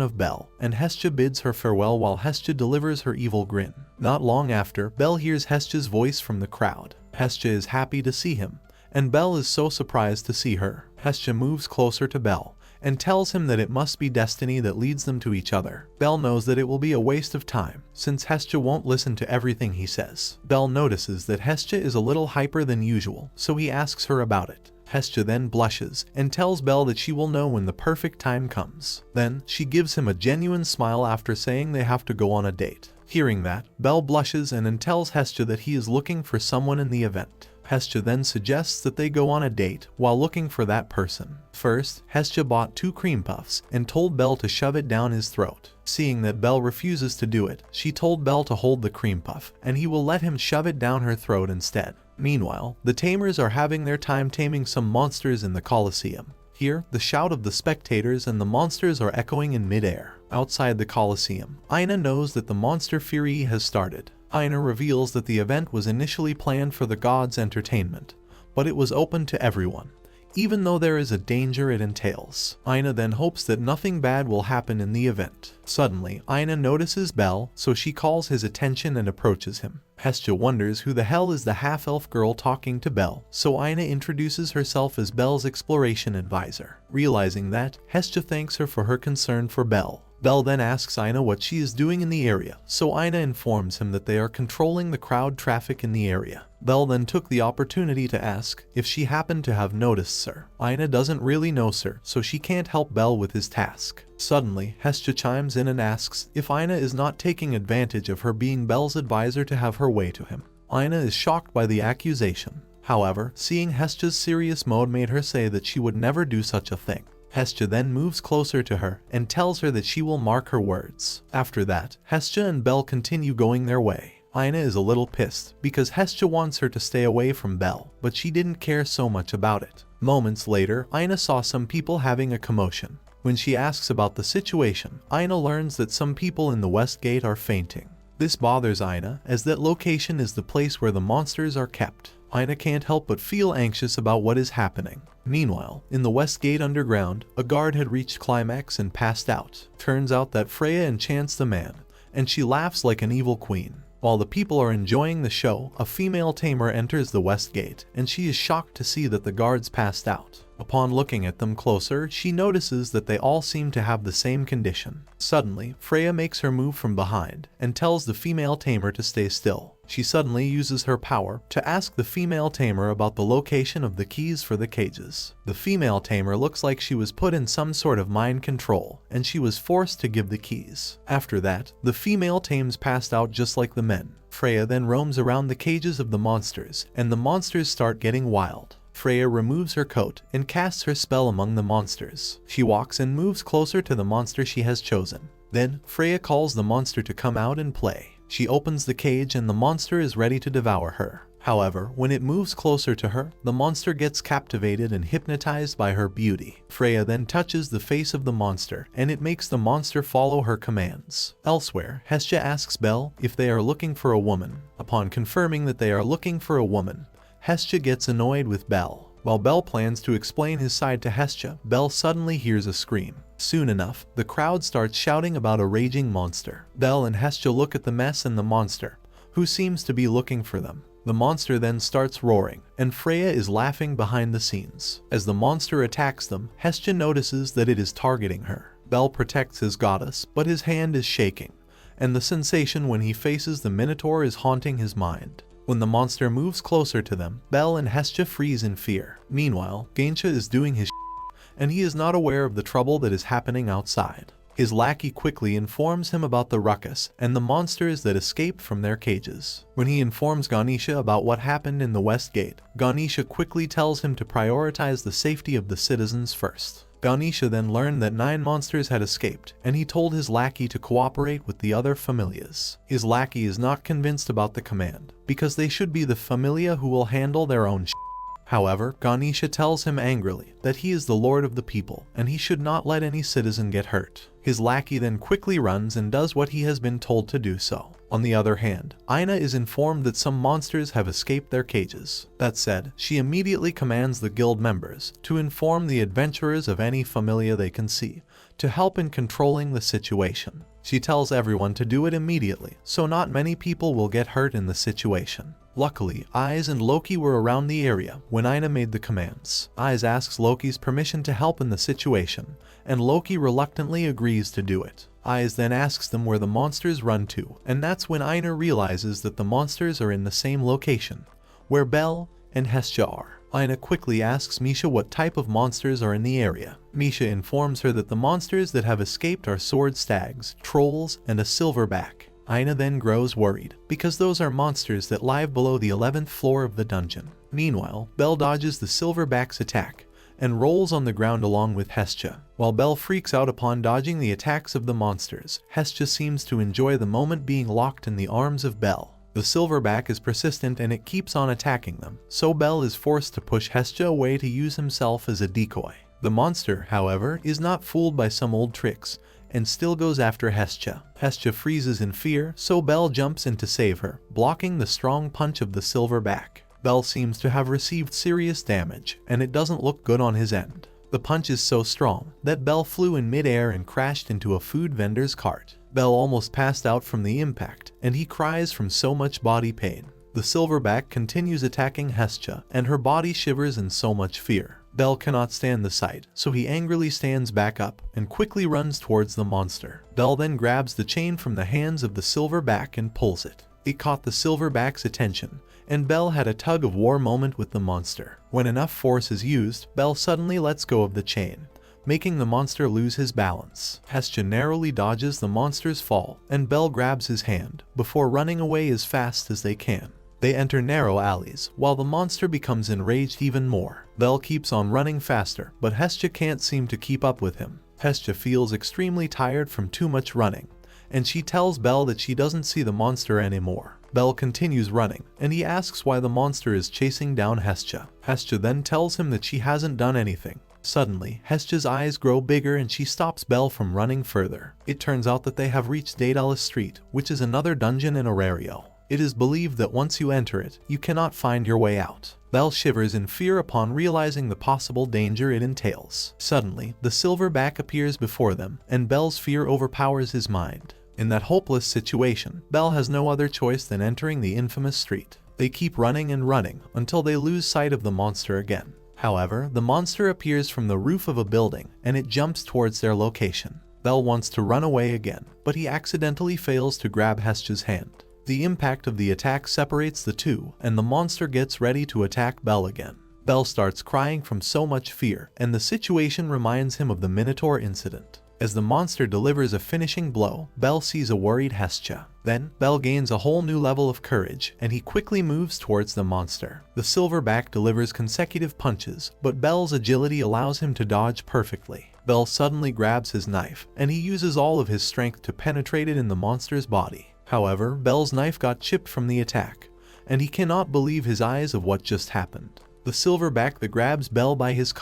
of Belle, and Hestia bids her farewell while Hestia delivers her evil grin. Not long after, Belle hears Hestia's voice from the crowd. Hestia is happy to see him, and Belle is so surprised to see her. Hestia moves closer to Belle and tells him that it must be destiny that leads them to each other. Belle knows that it will be a waste of time, since Hestia won't listen to everything he says. Belle notices that Hestia is a little hyper than usual, so he asks her about it. Hestia then blushes and tells Belle that she will know when the perfect time comes. Then, she gives him a genuine smile after saying they have to go on a date. Hearing that, Belle blushes and then tells Hestia that he is looking for someone in the event. Hestia then suggests that they go on a date while looking for that person. First, Hestia bought 2 cream puffs and told Belle to shove it down his throat. Seeing that Belle refuses to do it, she told Belle to hold the cream puff, and he will let him shove it down her throat instead. Meanwhile, the tamers are having their time taming some monsters in the Colosseum. Here, the shout of the spectators and the monsters are echoing in midair. Outside the Colosseum, Aina knows that the monster fury has started. Aina reveals that the event was initially planned for the gods' entertainment, but it was open to everyone, even though there is a danger it entails. Aina then hopes that nothing bad will happen in the event. Suddenly, Aina notices Belle, so she calls his attention and approaches him. Hestia wonders who the hell is the half-elf girl talking to Belle, so Aina introduces herself as Belle's exploration advisor. Realizing that, Hestia thanks her for her concern for Belle. Belle then asks Aina what she is doing in the area, so Aina informs him that they are controlling the crowd traffic in the area. Belle then took the opportunity to ask if she happened to have noticed Sir. Aina doesn't really know Sir, so she can't help Belle with his task. Suddenly, Hestia chimes in and asks if Aina is not taking advantage of her being Belle's advisor to have her way to him. Aina is shocked by the accusation. However, seeing Hestia's serious mode made her say that she would never do such a thing. Hestia then moves closer to her and tells her that she will mark her words. After that, Hestia and Belle continue going their way. Aina is a little pissed because Hestia wants her to stay away from Belle, but she didn't care so much about it. Moments later, Aina saw some people having a commotion. When she asks about the situation, Aina learns that some people in the West Gate are fainting. This bothers Aina, as that location is the place where the monsters are kept. Aina can't help but feel anxious about what is happening. Meanwhile, in the West Gate underground, a guard had reached climax and passed out. Turns out that Freya enchants the man, and she laughs like an evil queen. While the people are enjoying the show, a female tamer enters the West Gate, and she is shocked to see that the guards passed out. Upon looking at them closer, she notices that they all seem to have the same condition. Suddenly, Freya makes her move from behind and tells the female tamer to stay still. She suddenly uses her power to ask the female tamer about the location of the keys for the cages. The female tamer looks like she was put in some sort of mind control, and she was forced to give the keys. After that, the female tames passed out just like the men. Freya then roams around the cages of the monsters, and the monsters start getting wild. Freya removes her coat and casts her spell among the monsters. She walks and moves closer to the monster she has chosen. Then, Freya calls the monster to come out and play. She opens the cage and the monster is ready to devour her. However, when it moves closer to her, the monster gets captivated and hypnotized by her beauty. Freya then touches the face of the monster, and it makes the monster follow her commands. Elsewhere, Hestia asks Belle if they are looking for a woman. Upon confirming that they are looking for a woman, Hestia gets annoyed with Belle. While Belle plans to explain his side to Hestia, Belle suddenly hears a scream. Soon enough, the crowd starts shouting about a raging monster. Belle and Hestia look at the mess and the monster, who seems to be looking for them. The monster then starts roaring, and Freya is laughing behind the scenes. As the monster attacks them, Hestia notices that it is targeting her. Belle protects his goddess, but his hand is shaking, and the sensation when he faces the Minotaur is haunting his mind. When the monster moves closer to them, Belle and Hestia freeze in fear. Meanwhile, Gaincha is doing his and he is not aware of the trouble that is happening outside. His lackey quickly informs him about the ruckus and the monsters that escaped from their cages. When he informs Ganesha about what happened in the West Gate, Ganesha quickly tells him to prioritize the safety of the citizens first. Ganesha then learned that 9 monsters had escaped, and he told his lackey to cooperate with the other familias. His lackey is not convinced about the command, because they should be the familia who will handle their own shit. However, Ganesha tells him angrily that he is the lord of the people and he should not let any citizen get hurt. His lackey then quickly runs and does what he has been told to do so. On the other hand, Aina is informed that some monsters have escaped their cages. That said, she immediately commands the guild members to inform the adventurers of any familia they can see, to help in controlling the situation. She tells everyone to do it immediately, so not many people will get hurt in the situation. Luckily, Eyes and Lowkey were around the area when Aina made the commands. Eyes asks Lowkey's permission to help in the situation, and Lowkey reluctantly agrees to do it. Eyes then asks them where the monsters run to, and that's when Aina realizes that the monsters are in the same location, where Belle and Hestia are. Aina quickly asks Misha what type of monsters are in the area. Misha informs her that the monsters that have escaped are sword stags, trolls, and a silverback. Aina then grows worried, because those are monsters that live below the 11th floor of the dungeon. Meanwhile, Belle dodges the silverback's attack, and rolls on the ground along with Hestia. While Belle freaks out upon dodging the attacks of the monsters, Hestia seems to enjoy the moment being locked in the arms of Belle. The silverback is persistent and it keeps on attacking them, so Belle is forced to push Hestia away to use himself as a decoy. The monster, however, is not fooled by some old tricks, and still goes after Hestia. Hestia freezes in fear, so Belle jumps in to save her, blocking the strong punch of the silverback. Belle seems to have received serious damage, and it doesn't look good on his end. The punch is so strong that Belle flew in midair and crashed into a food vendor's cart. Belle almost passed out from the impact, and he cries from so much body pain. The silverback continues attacking Hestia, and her body shivers in so much fear. Belle cannot stand the sight, so he angrily stands back up and quickly runs towards the monster. Belle then grabs the chain from the hands of the silverback and pulls it. It caught the silverback's attention, and Belle had a tug-of-war moment with the monster. When enough force is used, Belle suddenly lets go of the chain, making the monster lose his balance. Hestia narrowly dodges the monster's fall, and Belle grabs his hand, before running away as fast as they can. They enter narrow alleys, while the monster becomes enraged even more. Belle keeps on running faster, but Hestia can't seem to keep up with him. Hestia feels extremely tired from too much running, and she tells Belle that she doesn't see the monster anymore. Belle continues running, and he asks why the monster is chasing down Hestia. Hestia then tells him that she hasn't done anything. Suddenly, Hestia's eyes grow bigger and she stops Belle from running further. It turns out that they have reached Daedalus Street, which is another dungeon in Aurario. It is believed that once you enter it, you cannot find your way out. Belle shivers in fear upon realizing the possible danger it entails. Suddenly, the silverback appears before them, and Belle's fear overpowers his mind. In that hopeless situation, Belle has no other choice than entering the infamous street. They keep running and running until they lose sight of the monster again. However, the monster appears from the roof of a building, and it jumps towards their location. Belle wants to run away again, but he accidentally fails to grab Hestia's hand. The impact of the attack separates the two, and the monster gets ready to attack Belle again. Belle starts crying from so much fear, and the situation reminds him of the Minotaur incident. As the monster delivers a finishing blow, Belle sees a worried Hestia. Then, Belle gains a whole new level of courage, and he quickly moves towards the monster. The silverback delivers consecutive punches, but Belle's agility allows him to dodge perfectly. Belle suddenly grabs his knife, and he uses all of his strength to penetrate it in the monster's body. However, Belle's knife got chipped from the attack, and he cannot believe his eyes of what just happened. The silverback that grabs Belle by his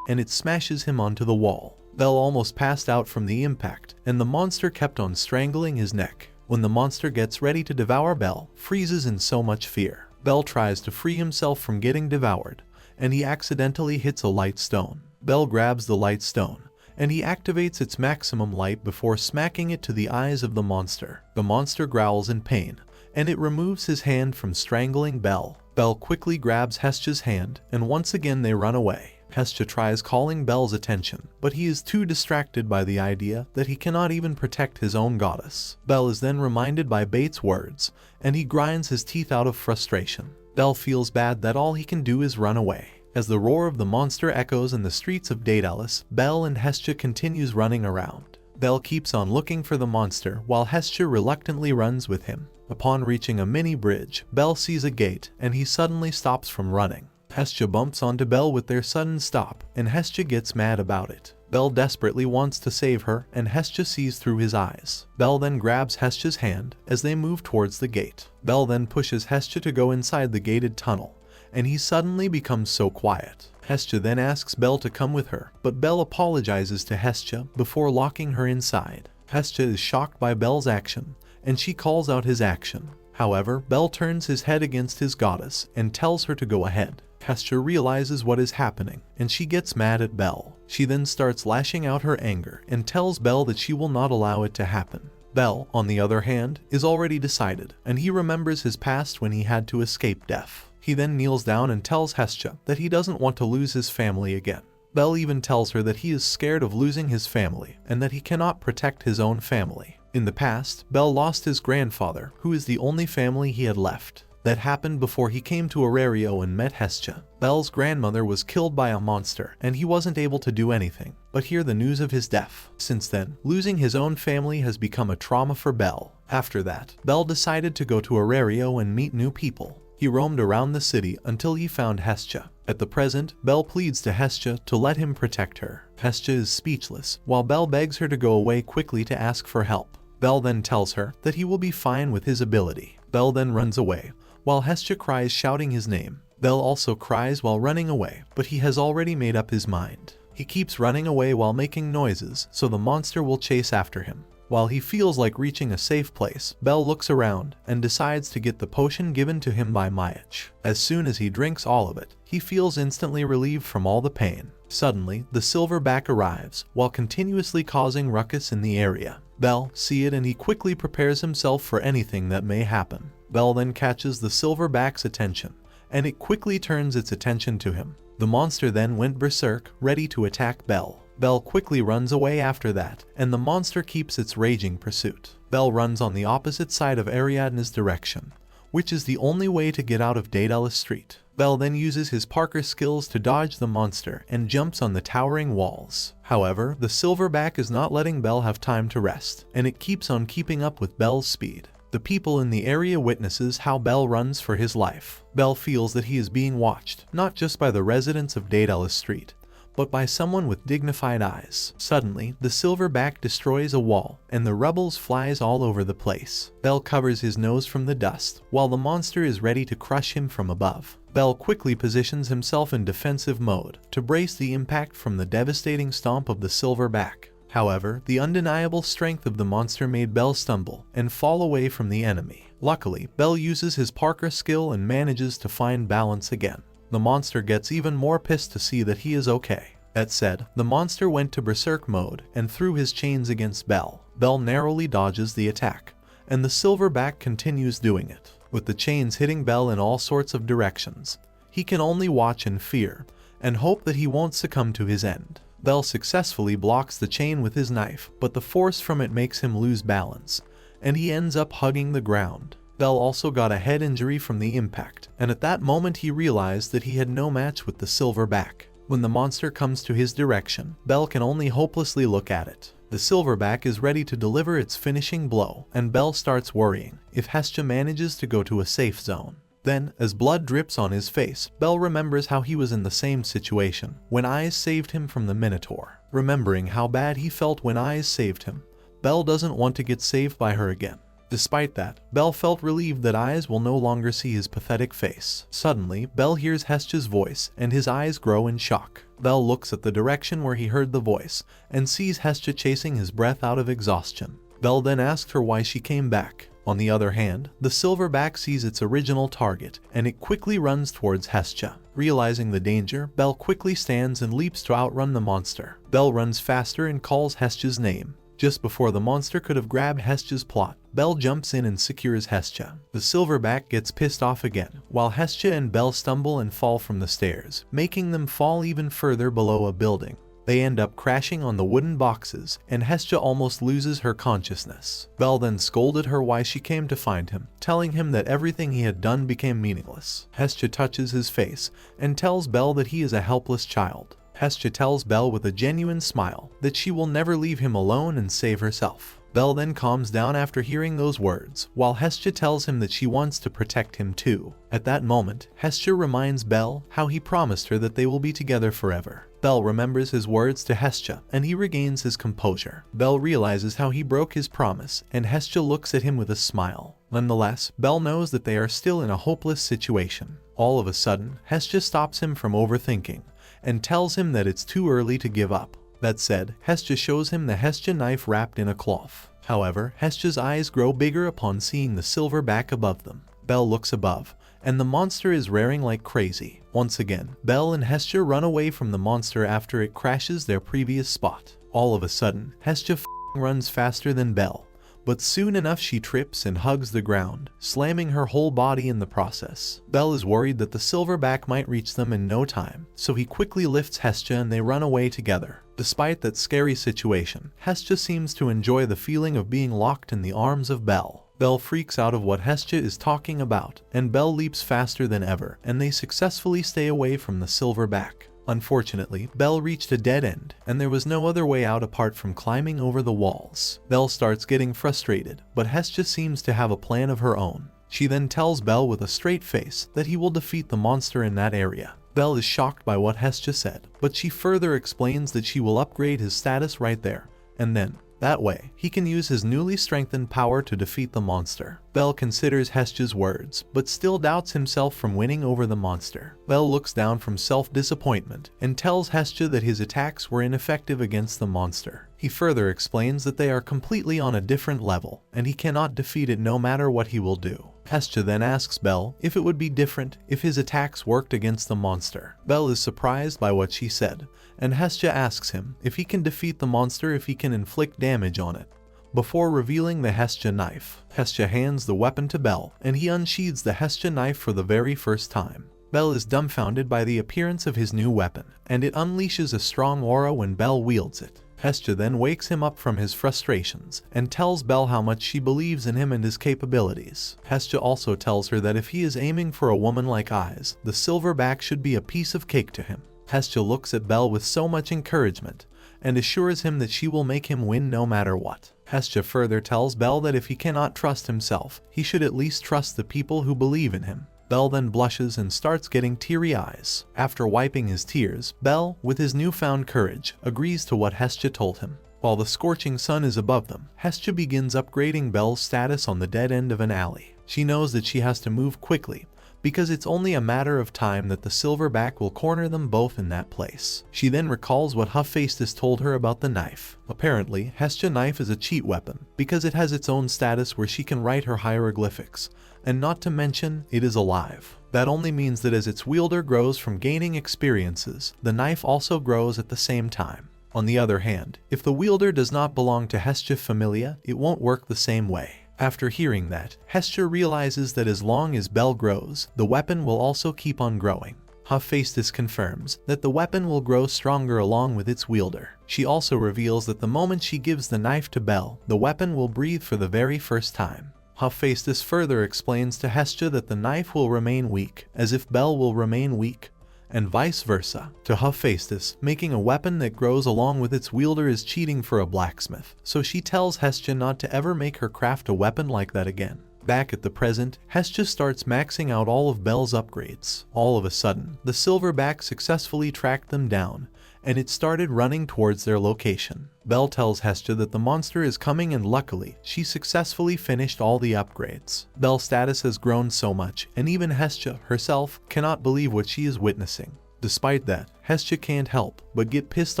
and it smashes him onto the wall. Belle almost passed out from the impact, and the monster kept on strangling his neck. When the monster gets ready to devour Belle, freezes in so much fear. Belle tries to free himself from getting devoured, and he accidentally hits a light stone. Belle grabs the light stone, and he activates its maximum light before smacking it to the eyes of the monster. The monster growls in pain, and it removes his hand from strangling Belle. Belle quickly grabs Hestia's hand, and once again they run away. Hestia tries calling Belle's attention, but he is too distracted by the idea that he cannot even protect his own goddess. Belle is then reminded by Bates' words, and he grinds his teeth out of frustration. Belle feels bad that all he can do is run away. As the roar of the monster echoes in the streets of Daedalus, Belle and Hestia continues running around. Belle keeps on looking for the monster while Hestia reluctantly runs with him. Upon reaching a mini bridge, Belle sees a gate and he suddenly stops from running. Hestia bumps onto Belle with their sudden stop, and Hestia gets mad about it. Belle desperately wants to save her, and Hestia sees through his eyes. Belle then grabs Hestia's hand as they move towards the gate. Belle then pushes Hestia to go inside the gated tunnel, and he suddenly becomes so quiet. Hestia then asks Belle to come with her, but Belle apologizes to Hestia before locking her inside. Hestia is shocked by Belle's action, and she calls out his action. However, Belle turns his head against his goddess and tells her to go ahead. Hestia realizes what is happening, and she gets mad at Belle. She then starts lashing out her anger and tells Belle that she will not allow it to happen. Belle, on the other hand, is already decided, and he remembers his past when he had to escape death. He then kneels down and tells Hestia that he doesn't want to lose his family again. Belle even tells her that he is scared of losing his family and that he cannot protect his own family. In the past, Belle lost his grandfather, who is the only family he had left. That happened before he came to Arario and met Hestia. Belle's grandmother was killed by a monster and he wasn't able to do anything but hear the news of his death. Since then, losing his own family has become a trauma for Belle. After that, Belle decided to go to Arario and meet new people. He roamed around the city until he found Hestia. At the present, Belle pleads to Hestia to let him protect her. Hestia is speechless, while Belle begs her to go away quickly to ask for help. Belle then tells her that he will be fine with his ability. Belle then runs away, while Hestia cries shouting his name. Belle also cries while running away, but he has already made up his mind. He keeps running away while making noises, so the monster will chase after him. While he feels like reaching a safe place, Belle looks around and decides to get the potion given to him by Mayach. As soon as he drinks all of it, he feels instantly relieved from all the pain. Suddenly, the silverback arrives, while continuously causing ruckus in the area. Belle sees it and he quickly prepares himself for anything that may happen. Belle then catches the silverback's attention, and it quickly turns its attention to him. The monster then went berserk, ready to attack Belle. Belle quickly runs away after that, and the monster keeps its raging pursuit. Belle runs on the opposite side of Ariadne's direction, which is the only way to get out of Daedalus Street. Belle then uses his Parker skills to dodge the monster and jumps on the towering walls. However, the silverback is not letting Belle have time to rest, and it keeps on keeping up with Belle's speed. The people in the area witnesses how Belle runs for his life. Belle feels that he is being watched, not just by the residents of Daedalus Street, but by someone with dignified eyes. Suddenly, the silverback destroys a wall, and the rubble flies all over the place. Belle covers his nose from the dust, while the monster is ready to crush him from above. Belle quickly positions himself in defensive mode to brace the impact from the devastating stomp of the silverback. However, the undeniable strength of the monster made Belle stumble and fall away from the enemy. Luckily, Belle uses his Parker skill and manages to find balance again. The monster gets even more pissed to see that he is okay. That said, the monster went to berserk mode and threw his chains against Belle. Belle narrowly dodges the attack, and the silverback continues doing it. With the chains hitting Belle in all sorts of directions, he can only watch in fear and hope that he won't succumb to his end. Belle successfully blocks the chain with his knife, but the force from it makes him lose balance, and he ends up hugging the ground. Belle also got a head injury from the impact, and at that moment he realized that he had no match with the silverback. When the monster comes to his direction, Belle can only hopelessly look at it. The silverback is ready to deliver its finishing blow, and Belle starts worrying if Hestia manages to go to a safe zone. Then, as blood drips on his face, Belle remembers how he was in the same situation when Eyes saved him from the Minotaur. Remembering how bad he felt when Eyes saved him, Belle doesn't want to get saved by her again. Despite that, Belle felt relieved that Eyes will no longer see his pathetic face. Suddenly, Belle hears Hestia's voice and his eyes grow in shock. Belle looks at the direction where he heard the voice and sees Hestia chasing his breath out of exhaustion. Belle then asked her why she came back. On the other hand, the silverback sees its original target and it quickly runs towards Hestia. Realizing the danger, Belle quickly stands and leaps to outrun the monster. Belle runs faster and calls Hestia's name. Just before the monster could have grabbed Hestia's plot, Belle jumps in and secures Hestia. The silverback gets pissed off again, while Hestia and Belle stumble and fall from the stairs, making them fall even further below a building. They end up crashing on the wooden boxes, and Hestia almost loses her consciousness. Belle then scolded her why she came to find him, telling him that everything he had done became meaningless. Hestia touches his face and tells Belle that he is a helpless child. Hestia tells Belle with a genuine smile that she will never leave him alone and save herself. Belle then calms down after hearing those words, while Hestia tells him that she wants to protect him too. At that moment, Hestia reminds Belle how he promised her that they will be together forever. Belle remembers his words to Hestia, and he regains his composure. Belle realizes how he broke his promise, and Hestia looks at him with a smile. Nonetheless, Belle knows that they are still in a hopeless situation. All of a sudden, Hestia stops him from overthinking, and tells him that it's too early to give up. That said, Hestia shows him the Hestia knife wrapped in a cloth. However, Hestia's eyes grow bigger upon seeing the silver back above them. Belle looks above, and the monster is rearing like crazy. Once again, Belle and Hestia run away from the monster after it crashes their previous spot. All of a sudden, Hestia runs faster than Belle, but soon enough she trips and hugs the ground, slamming her whole body in the process. Belle is worried that the silverback might reach them in no time, so he quickly lifts Hestia and they run away together. Despite that scary situation, Hestia seems to enjoy the feeling of being locked in the arms of Belle. Belle freaks out of what Hestia is talking about, and Belle leaps faster than ever, and they successfully stay away from the silverback. Unfortunately, Belle reached a dead end, and there was no other way out apart from climbing over the walls. Belle starts getting frustrated, but Hestia seems to have a plan of her own. She then tells Belle with a straight face that he will defeat the monster in that area. Belle is shocked by what Hestia said, but she further explains that she will upgrade his status right there, and then, that way, he can use his newly strengthened power to defeat the monster. Belle considers Hestia's words, but still doubts himself from winning over the monster. Belle looks down from self-disappointment and tells Hestia that his attacks were ineffective against the monster. He further explains that they are completely on a different level, and he cannot defeat it no matter what he will do. Hestia then asks Belle if it would be different if his attacks worked against the monster. Belle is surprised by what she said, and Hestia asks him if he can defeat the monster if he can inflict damage on it. Before revealing the Hestia knife, Hestia hands the weapon to Belle, and he unsheathes the Hestia knife for the very first time. Belle is dumbfounded by the appearance of his new weapon, and it unleashes a strong aura when Belle wields it. Hestia then wakes him up from his frustrations and tells Belle how much she believes in him and his capabilities. Hestia also tells her that if he is aiming for a woman like eyes, the silverback should be a piece of cake to him. Hestia looks at Belle with so much encouragement and assures him that she will make him win no matter what. Hestia further tells Belle that if he cannot trust himself, he should at least trust the people who believe in him. Belle then blushes and starts getting teary eyes. After wiping his tears, Belle, with his newfound courage, agrees to what Hestia told him. While the scorching sun is above them, Hestia begins upgrading Belle's status on the dead end of an alley. She knows that she has to move quickly, because it's only a matter of time that the silverback will corner them both in that place. She then recalls what Hephaestus told her about the knife. Apparently, Hestia knife is a cheat weapon, because it has its own status where she can write her hieroglyphics, and not to mention, it is alive. That only means that as its wielder grows from gaining experiences, the knife also grows at the same time. On the other hand, if the wielder does not belong to Hestia Familia, it won't work the same way. After hearing that, Hestia realizes that as long as Belle grows, the weapon will also keep on growing. Hephaestus confirms that the weapon will grow stronger along with its wielder. She also reveals that the moment she gives the knife to Belle, the weapon will breathe for the very first time. Hephaestus further explains to Hestia that the knife will remain weak, as if Belle will remain weak, and vice versa. To Hephaestus, making a weapon that grows along with its wielder is cheating for a blacksmith, so she tells Hestia not to ever make her craft a weapon like that again. Back at the present, Hestia starts maxing out all of Belle's upgrades. All of a sudden, the silverback successfully tracked them down, and it started running towards their location. Belle tells Hestia that the monster is coming, and luckily, she successfully finished all the upgrades. Belle's status has grown so much, and even Hestia herself cannot believe what she is witnessing. Despite that, Hestia can't help but get pissed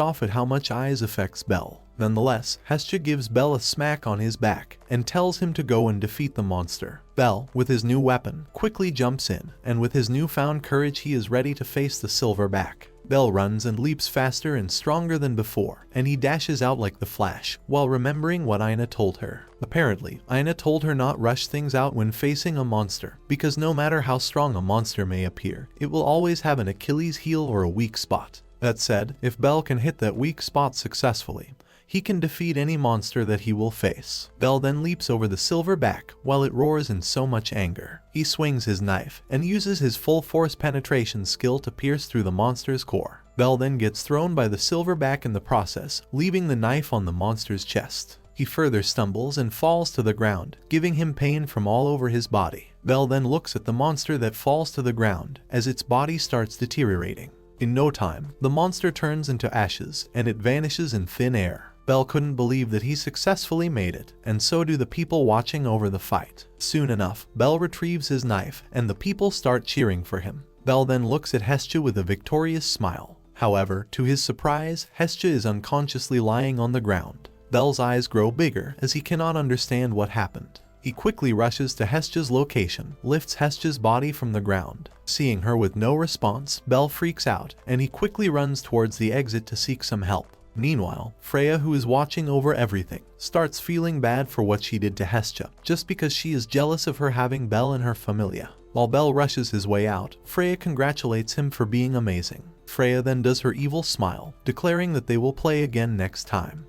off at how much Eyes affects Belle. Nonetheless, Hestia gives Belle a smack on his back and tells him to go and defeat the monster. Belle, with his new weapon, quickly jumps in, and with his newfound courage he is ready to face the silverback. Belle runs and leaps faster and stronger than before, and he dashes out like the Flash, while remembering what Ina told her. Apparently, Ina told her not rush things out when facing a monster, because no matter how strong a monster may appear, it will always have an Achilles heel or a weak spot. That said, if Belle can hit that weak spot successfully, he can defeat any monster that he will face. Belle then leaps over the silverback while it roars in so much anger. He swings his knife and uses his full force penetration skill to pierce through the monster's core. Bell then gets thrown by the silverback in the process, leaving the knife on the monster's chest. He further stumbles and falls to the ground, giving him pain from all over his body. Bell then looks at the monster that falls to the ground as its body starts deteriorating. In no time, the monster turns into ashes and it vanishes in thin air. Bell couldn't believe that he successfully made it, and so do the people watching over the fight. Soon enough, Bell retrieves his knife and the people start cheering for him. Bell then looks at Hestia with a victorious smile. However, to his surprise, Hestia is unconsciously lying on the ground. Bell's eyes grow bigger as he cannot understand what happened. He quickly rushes to Hestia's location, lifts Hestia's body from the ground. Seeing her with no response, Bell freaks out, and he quickly runs towards the exit to seek some help. Meanwhile, Freya, who is watching over everything, starts feeling bad for what she did to Hestia, just because she is jealous of her having Bell in her familia. While Bell rushes his way out, Freya congratulates him for being amazing. Freya then does her evil smile, declaring that they will play again next time.